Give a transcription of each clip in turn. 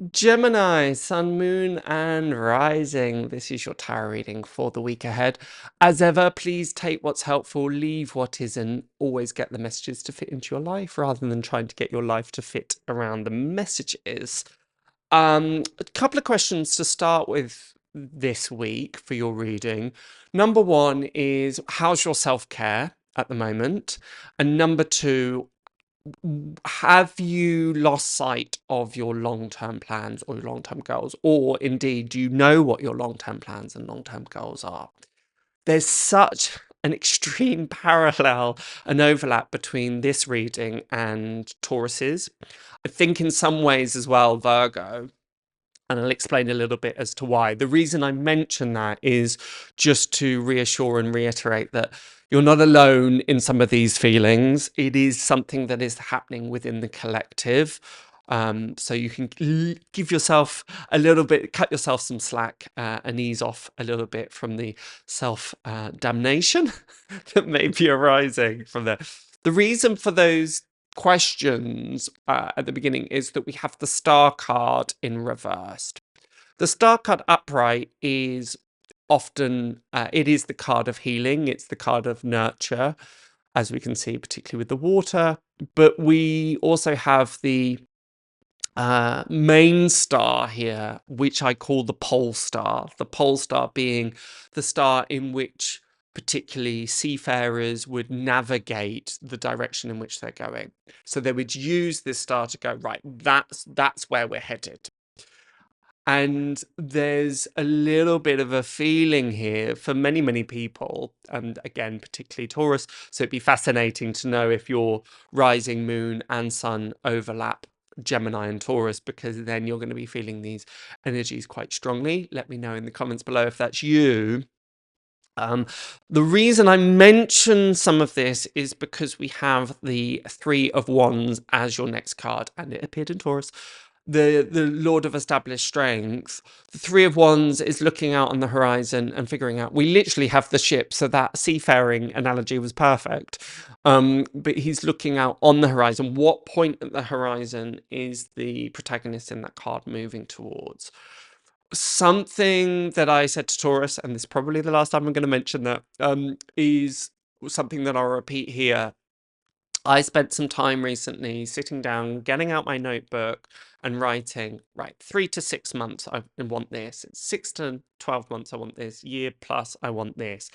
Gemini, Sun, Moon, and Rising. This is your tarot reading for the week ahead. As ever, please take what's helpful, leave what isn't. Always get the messages to fit into your life rather than trying to get your life to fit around the messages. A couple of questions to start with this week for your reading. Number one is, how's your self-care at the moment? And number two, have you lost sight of your long-term plans or your long-term goals? Or indeed, do you know what your long-term plans and long-term goals are? There's such an extreme parallel and overlap between this reading and Taurus's. I think in some ways as well, Virgo, and I'll explain a little bit as to why. The reason I mention that is just to reassure and reiterate that you're not alone in some of these feelings. It is something that is happening within the collective. So you can give yourself a little bit, cut yourself some slack and ease off a little bit from the self-damnation that may be arising from there. The reason for those questions at the beginning is that we have the star card in reversed. The star card upright is often, it is the card of healing. It's the card of nurture, as we can see, particularly with the water. But we also have the main star here, which I call the pole star. The pole star being the star in which particularly seafarers would navigate the direction in which they're going. So they would use this star to go, right, that's where we're headed. And there's a little bit of a feeling here for many, many people, and again, particularly Taurus. So it'd be fascinating to know if your rising moon and sun overlap Gemini and Taurus, because then you're going to be feeling these energies quite strongly. Let me know in the comments below if that's you. The reason I mention some of this is because we have the Three of Wands as your next card, and it appeared in Taurus. The Lord of Established Strength. The Three of Wands is looking out on the horizon and figuring out. We literally have the ship, so that seafaring analogy was perfect. But he's looking out on the horizon. What point at the horizon is the protagonist in that card moving towards? Something that I said to Taurus, and this is probably the last time I'm going to mention that, is something that I'll repeat here. I spent some time recently sitting down, getting out my notebook and writing, right, 3 to 6 months, I want this. It's 6 to 12 months, I want this. Year plus, I want this.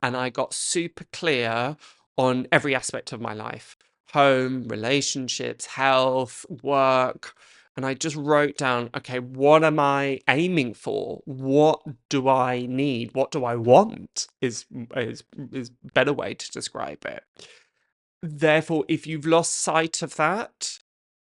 And I got super clear on every aspect of my life: home, relationships, health, work. And I just wrote down, okay, what am I aiming for? What do I need? What do I want is better way to describe it. Therefore, if you've lost sight of that,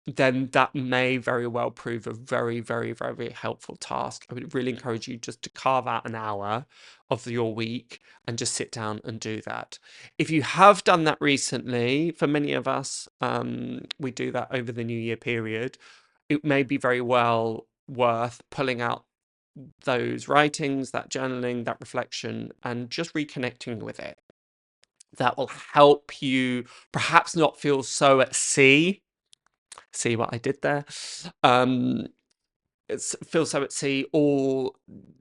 then that may very well prove a very, very, very helpful task. I would really encourage you just to carve out an hour of your week and just sit down and do that. If you have done that recently, for many of us, we do that over the New Year period, it may be very well worth pulling out those writings, that journaling, that reflection, and just reconnecting with it. That will help you perhaps not feel so at sea. See what I did there? Feel so at sea, or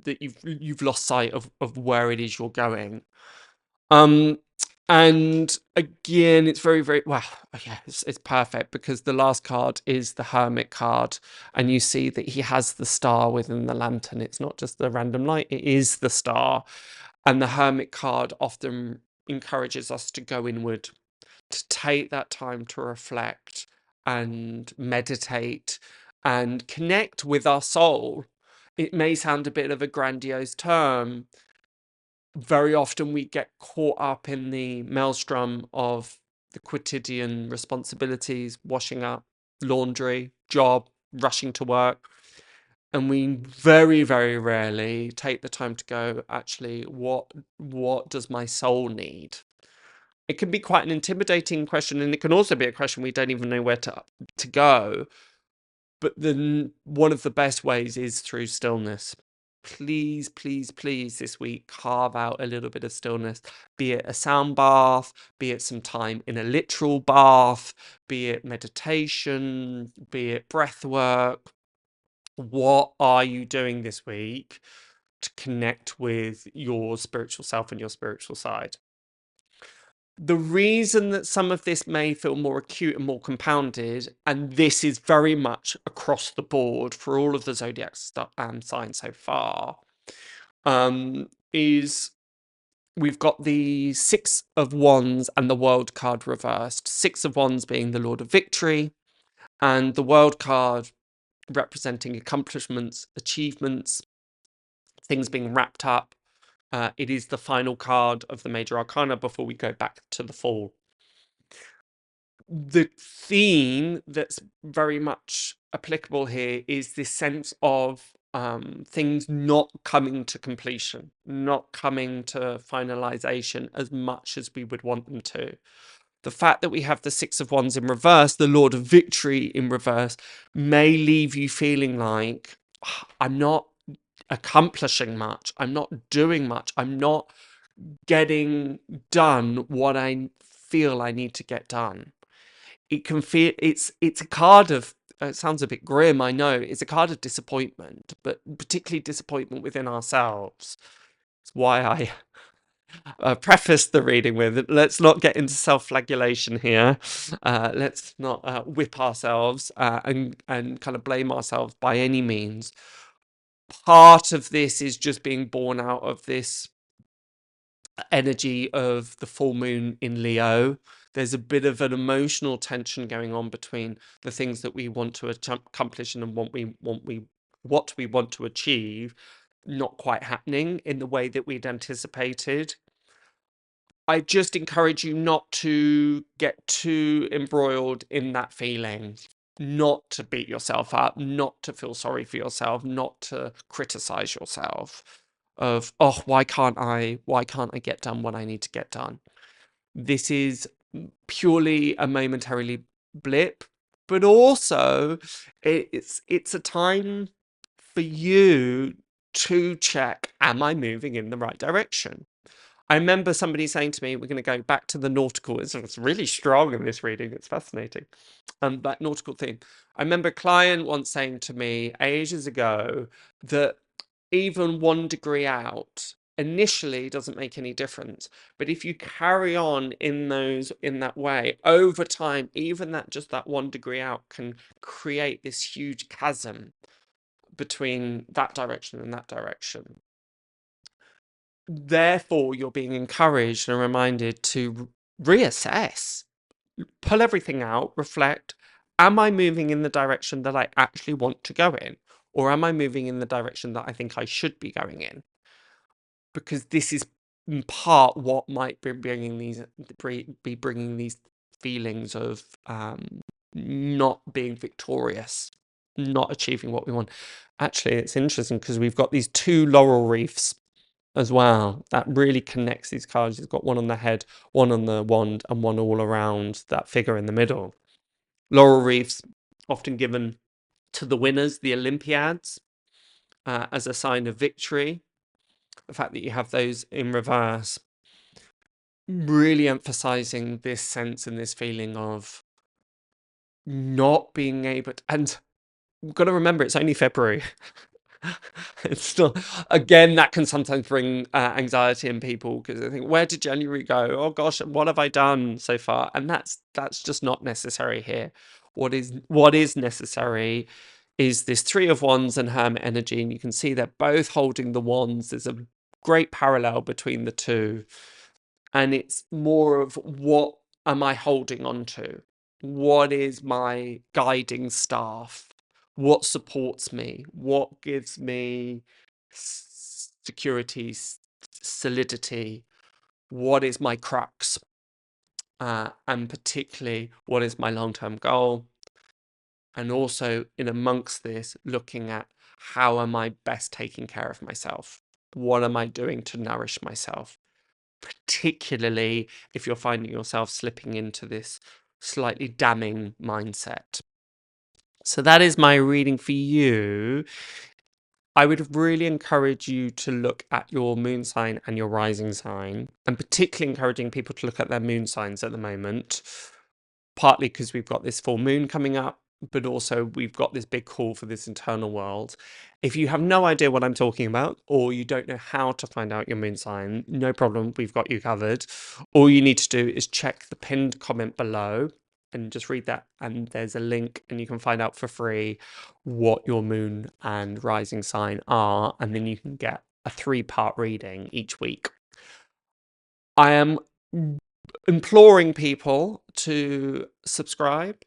that you've lost sight of where it is you're going. And again, it's very, very well. Yeah, it's perfect because the last card is the Hermit card, and you see that he has the star within the lantern. It's not just the random light; it is the star. And the Hermit card often encourages us to go inward, to take that time to reflect and meditate and connect with our soul. It may sound a bit of a grandiose term. Very often we get caught up in the maelstrom of the quotidian responsibilities, washing up, laundry, job, rushing to work. And we very, very rarely take the time to go, actually, what does my soul need? It can be quite an intimidating question, and it can also be a question we don't even know where to go. But then one of the best ways is through stillness. Please, please, please, this week, carve out a little bit of stillness, be it a sound bath, be it some time in a literal bath, be it meditation, be it breath work. What are you doing this week to connect with your spiritual self and your spiritual side? The reason that some of this may feel more acute and more compounded, and this is very much across the board for all of the zodiac signs so far, is we've got the Six of Wands and the World card reversed. Six of Wands being the Lord of Victory, and the World card representing accomplishments, achievements, things being wrapped up. It is the final card of the major arcana before we go back to the fall. The theme that's very much applicable here is this sense of things not coming to completion, not coming to finalization as much as we would want them to. The fact that we have the Six of Wands in reverse, the Lord of Victory in reverse, may leave you feeling like, I'm not accomplishing much, I'm not doing much, I'm not getting done what I feel I need to get done. It can feel, it's a card of, it sounds a bit grim, I know, it's a card of disappointment, but particularly disappointment within ourselves. It's why I preface the reading with, let's not get into self-flagellation here. Let's not whip ourselves and kind of blame ourselves by any means. Part of this is just being born out of this energy of the full moon in Leo. There's a bit of an emotional tension going on between the things that we want to accomplish and what we want to achieve not quite happening in the way that we'd anticipated. I just encourage you not to get too embroiled in that feeling, not to beat yourself up, not to feel sorry for yourself, not to criticize yourself of, oh, why can't I get done what I need to get done? This is purely a momentarily blip, but also it's a time for you to check, am I moving in the right direction? I remember somebody saying to me, we're going to go back to the nautical. It's really strong in this reading. It's fascinating. That nautical theme. I remember a client once saying to me ages ago that even 1 degree out initially doesn't make any difference. But if you carry on in that way, over time, even that 1 degree out can create this huge chasm between that direction and that direction. Therefore, you're being encouraged and reminded to reassess, pull everything out, reflect. Am I moving in the direction that I actually want to go in? Or am I moving in the direction that I think I should be going in? Because this is in part what might be bringing these feelings of not being victorious, not achieving what we want. Actually, it's interesting because we've got these 2 laurel wreaths as well. That really connects these cards. It's got one on the head, one on the wand, and one all around that figure in the middle. Laurel wreaths often given to the winners, the Olympiads, as a sign of victory. The fact that you have those in reverse, really emphasizing this sense and this feeling of not being able to, and we've got to remember it's only February. It's still, again, that can sometimes bring anxiety in people because they think, where did January go? Oh gosh, what have I done so far? And that's just not necessary here. What is necessary is this 3 of Wands and Hermit energy, and you can see they're both holding the wands. There's a great parallel between the two, and it's more of, what am I holding on to? What is my guiding staff? What supports me? What gives me security, solidity? What is my crux? And particularly, what is my long-term goal? And also, in amongst this, looking at, how am I best taking care of myself? What am I doing to nourish myself? Particularly if you're finding yourself slipping into this slightly damning mindset. So that is my reading for you. I would really encourage you to look at your moon sign and your rising sign, and particularly encouraging people to look at their moon signs at the moment, partly because we've got this full moon coming up, but also we've got this big call for this internal world. If you have no idea what I'm talking about, or you don't know how to find out your moon sign, no problem, we've got you covered. All you need to do is check the pinned comment below and just read that, and there's a link and you can find out for free what your moon and rising sign are, and then you can get a 3-part reading each week. I am imploring people to subscribe,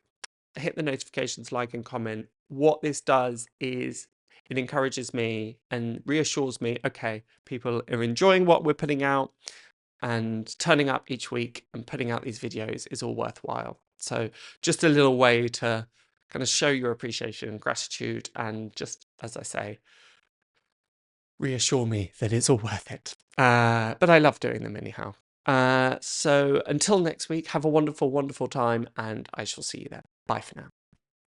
hit the notifications, like and comment. What this does is it encourages me and reassures me, okay, people are enjoying what we're putting out, and turning up each week and putting out these videos is all worthwhile. So just a little way to kind of show your appreciation, gratitude, and just, as I say, reassure me that it's all worth it. But I love doing them anyhow. So until next week, have a wonderful, wonderful time, and I shall see you then. Bye for now.